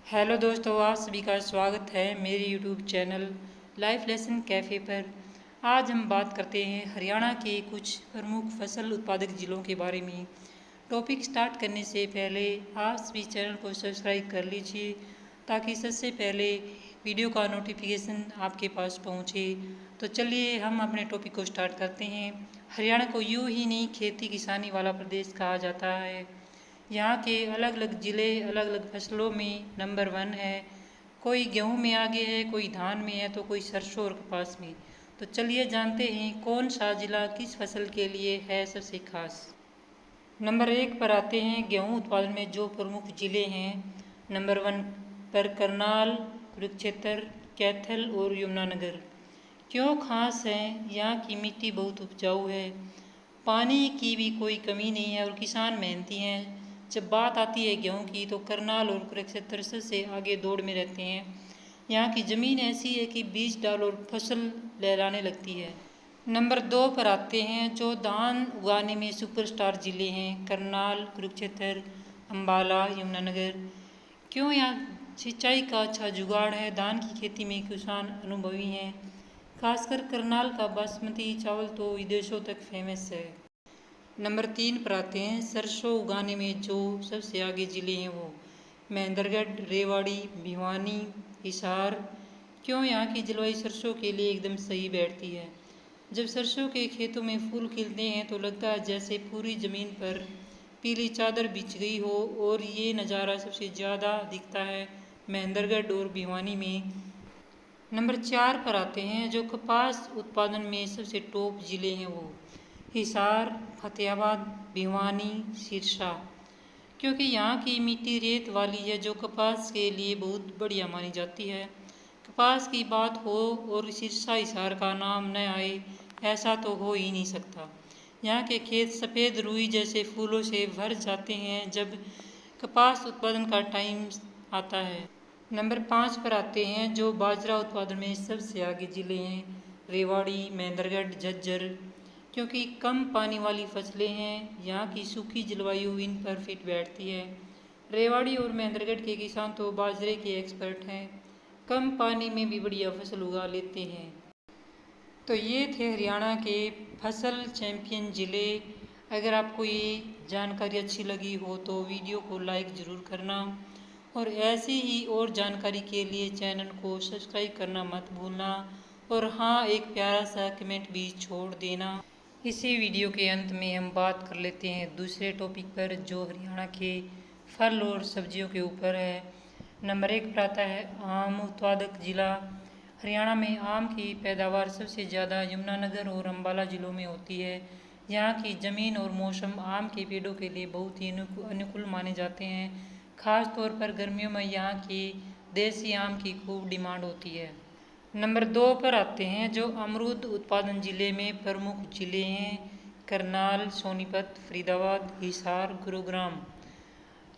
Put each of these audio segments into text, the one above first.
Hello दोस्तों, आप सभी का स्वागत है मेरे YouTube channel life lesson cafe पर। आज हम बात करते हैं हरियाणा के कुछ प्रमुख फसल उत्पादक ज़िलों के बारे में। टॉपिक स्टार्ट करने से पहले आप सभी चैनल को सब्सक्राइब कर लीजिए ताकि सबसे पहले वीडियो का नोटिफिकेशन आपके पास पहुंचे। तो चलिए हम अपने टॉपिक को स्टार्ट करते हैं। हरियाणा को यूं ही नहीं खेती किसानी वाला प्रदेश कहा जाता है। यहाँ के अलग अलग ज़िले अलग अलग फसलों में नंबर 1 है। कोई गेहूं में आगे है, कोई धान में है, तो कोई सरसों और कपास में। तो चलिए जानते हैं कौन सा ज़िला किस फसल के लिए है सबसे खास। नंबर 1 पर आते हैं गेहूं उत्पादन में जो प्रमुख ज़िले हैं। नंबर 1 पर करनाल, कुरुक्षेत्र, कैथल और यमुनानगर। क्यों खास है? यहाँ की मिट्टी बहुत उपजाऊ है, पानी की भी कोई कमी नहीं है और किसान मेहनती हैं। जब बात आती है गेहूं की तो करनाल और कुरुक्षेत्र सबसे आगे दौड़ में रहते हैं। यहाँ की ज़मीन ऐसी है कि बीज डालो और फसल लहराने लगती है। नंबर 2 पर आते हैं जो धान उगाने में सुपरस्टार ज़िले हैं। करनाल, कुरुक्षेत्र, अम्बाला, यमुनानगर। क्यों? यहाँ सिंचाई का अच्छा जुगाड़ है, धान की खेती में किसान अनुभवी हैं। खासकर करनाल का बासमती चावल तो विदेशों तक फेमस है। नंबर 3 पर आते हैं सरसों उगाने में जो सबसे आगे ज़िले हैं वो महेंद्रगढ़, रेवाड़ी, भिवानी, हिसार। क्यों? यहाँ की जलवायु सरसों के लिए एकदम सही बैठती है। जब सरसों के खेतों में फूल खिलते हैं तो लगता है जैसे पूरी ज़मीन पर पीली चादर बिछ गई हो, और ये नज़ारा सबसे ज़्यादा दिखता है महेंद्रगढ़ और भिवानी में। नंबर 4 पर आते हैं जो कपास उत्पादन में सबसे टॉप ज़िले हैं वो हिसार, फतेहाबाद, भिवानी, सिरसा। क्योंकि यहाँ की मिट्टी रेत वाली है जो कपास के लिए बहुत बढ़िया मानी जाती है। कपास की बात हो और सिरसा हिसार का नाम न आए ऐसा तो हो ही नहीं सकता। यहाँ के खेत सफ़ेद रुई जैसे फूलों से भर जाते हैं जब कपास उत्पादन का टाइम आता है। नंबर 5 पर आते हैं जो बाजरा उत्पादन में सबसे आगे ज़िले हैं रेवाड़ी, महेंद्रगढ़, झज्जर। क्योंकि कम पानी वाली फसलें हैं, यहाँ की सूखी जलवायु इन पर फिट बैठती है। रेवाड़ी और महेंद्रगढ़ के किसान तो बाजरे के एक्सपर्ट हैं, कम पानी में भी बढ़िया फसल उगा लेते हैं। तो ये थे हरियाणा के फसल चैंपियन ज़िले। अगर आपको ये जानकारी अच्छी लगी हो तो वीडियो को लाइक ज़रूर करना, और ऐसी ही और जानकारी के लिए चैनल को सब्सक्राइब करना मत भूलना। और हाँ, एक प्यारा सा कमेंट भी छोड़ देना। इसी वीडियो के अंत में हम बात कर लेते हैं दूसरे टॉपिक पर जो हरियाणा के फल और सब्जियों के ऊपर है। नंबर 1 पर आता है आम उत्पादक ज़िला। हरियाणा में आम की पैदावार सबसे ज़्यादा यमुनानगर और अम्बाला ज़िलों में होती है। यहाँ की ज़मीन और मौसम आम के पेड़ों के लिए बहुत ही अनुकूल माने जाते हैं। खास तौर पर गर्मियों में यहाँ की देसी आम की खूब डिमांड होती है। नंबर 2 पर आते हैं जो अमरूद उत्पादन ज़िले में प्रमुख ज़िले हैं करनाल, सोनीपत, फरीदाबाद, हिसार, गुरुग्राम।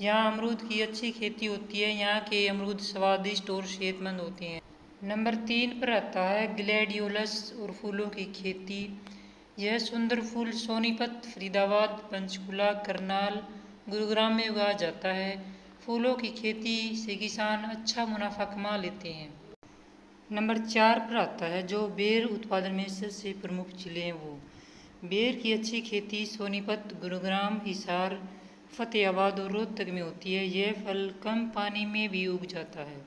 यहाँ अमरूद की अच्छी खेती होती है। यहाँ के अमरूद स्वादिष्ट और सेहतमंद होते हैं। नंबर 3 पर आता है ग्लैडियोलस और फूलों की खेती। यह सुंदर फूल सोनीपत, फरीदाबाद, पंचकुला, करनाल, गुरुग्राम में उगाया जाता है। फूलों की खेती से किसान अच्छा मुनाफा कमा लेते हैं। नंबर 4 पर आता है जो बेर उत्पादन में सबसे प्रमुख ज़िले हैं वो बेर की अच्छी खेती सोनीपत, गुरुग्राम, हिसार, फतेहाबाद और रोहतक में होती है। यह फल कम पानी में भी उग जाता है।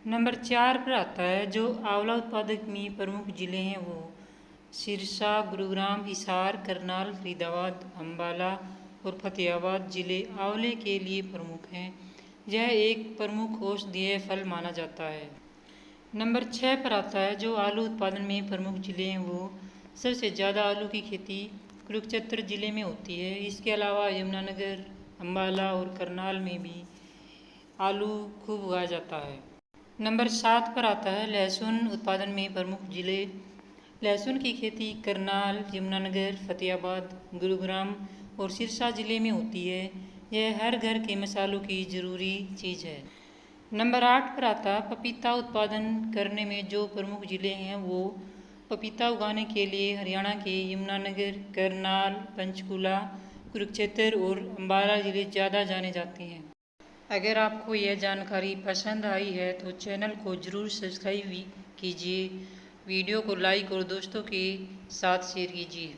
नंबर 4 पर आता है जो आंवला उत्पादक में प्रमुख ज़िले हैं वो सिरसा, गुरुग्राम, हिसार, करनाल, फरीदाबाद, अम्बाला और फतेहाबाद ज़िले आंवले के लिए प्रमुख हैं। यह एक प्रमुख औषधीय फल माना जाता है। नंबर 6 पर आता है जो आलू उत्पादन में प्रमुख ज़िले हैं वो सबसे ज़्यादा आलू की खेती कुरुक्षेत्र ज़िले में होती है। इसके अलावा यमुनानगर, अम्बाला और करनाल में भी आलू खूब उगाया जाता है। नंबर 7 पर आता है लहसुन उत्पादन में प्रमुख ज़िले। लहसुन की खेती करनाल, यमुनानगर, फतेहाबाद, गुरुग्राम और सिरसा ज़िले में होती है। यह हर घर के मसालों की ज़रूरी चीज़ है। नंबर 8 पर आता पपीता उत्पादन करने में जो प्रमुख ज़िले हैं वो पपीता उगाने के लिए हरियाणा के यमुनानगर, करनाल, पंचकुला, कुरुक्षेत्र और अम्बाला ज़िले ज़्यादा जाने जाते हैं। अगर आपको यह जानकारी पसंद आई है तो चैनल को ज़रूर सब्सक्राइब कीजिए, वीडियो को लाइक और दोस्तों के साथ शेयर कीजिए।